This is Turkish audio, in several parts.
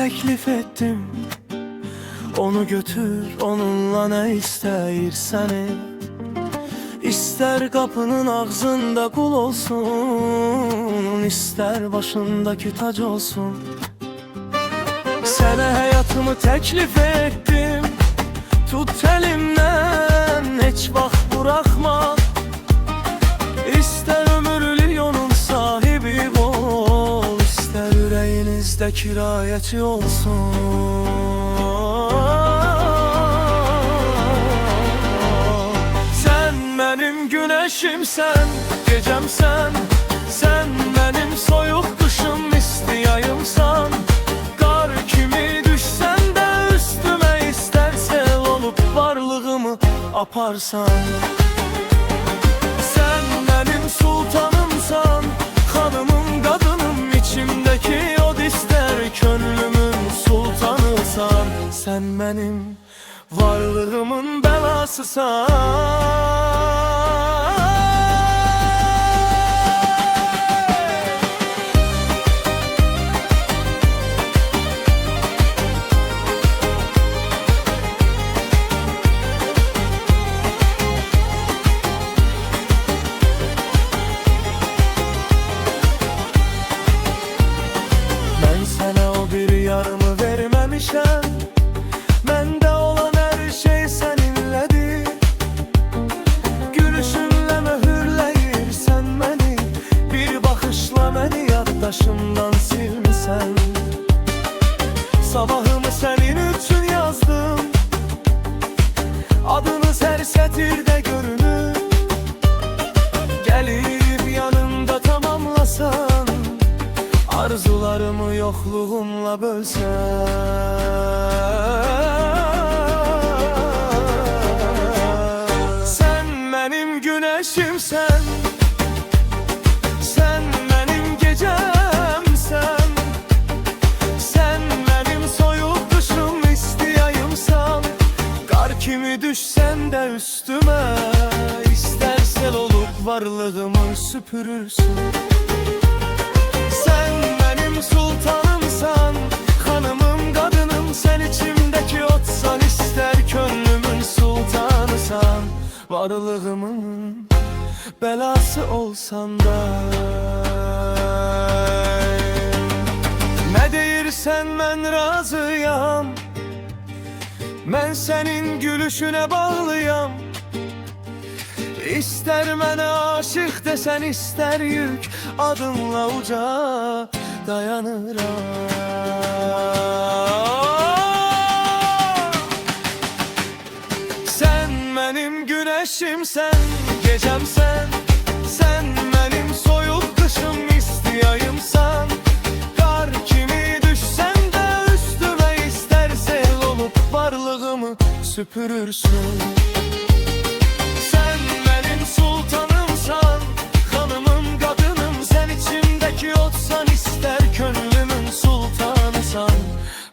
teklif ettim. Onu götür, onunla ne istəyirsən. İster kapının ağzında kul olsun, ister başındaki tac olsun. Sana hayatımı teklif ettim. Tut elimden, hiç vaxt bırakma. İster ömürlü yolun sahibi ol, ister yüreğinizde kirayetçi olsun. Sen benim güneşimsen, gecemsen. Sen benim soyuk kışım, istiyayımsan. Kar kimi düşsen de üstüme, ister sel olup varlığımı aparsan. Sen benim sultanımsan, hanımım, kadınım, içimdeki od ister könlümün sultanısan. Sen benim varlığımın belasısan. Yarımı vermemişem, bende olan her şey seninledir. Gülüşünle mühürleyir sen beni, bir bakışla beni yaddaşımdan silmişsen. Sabahımı senin için yazdım, adınız her setirde görünür. Gelip yanımda tamamlasan, arzularımı yokluğumla bölsen. Sen benim güneşimsen, sen benim gecemsen. Sen benim soyuk kışım, istiyayımsan. Kar kimi düşsen de üstüme, ister sel olup varlığımı süpürürsün. Sen benim sultanımsan, hanımım, kadınım, sen içimdeki otsan, ister könlümün sultanısan. Varlığımın belası olsan da. Ne deyirsen ben razıyam, ben senin gülüşüne bağlıyam. İster bana aşık desen, ister yük, adınla uca dayanıram. Sen benim güneşimsen, gecemsen. Sen benim soyuk kışım, istiyayımsan. Kar kimi düşsen de üstüme, ister sel olup varlığımı süpürürsün. Sultanımsan, hanımım, kadınım, sen içimdeki otsan, ister könlümün sultanısan.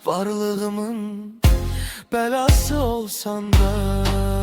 Varlığımın belası olsan da.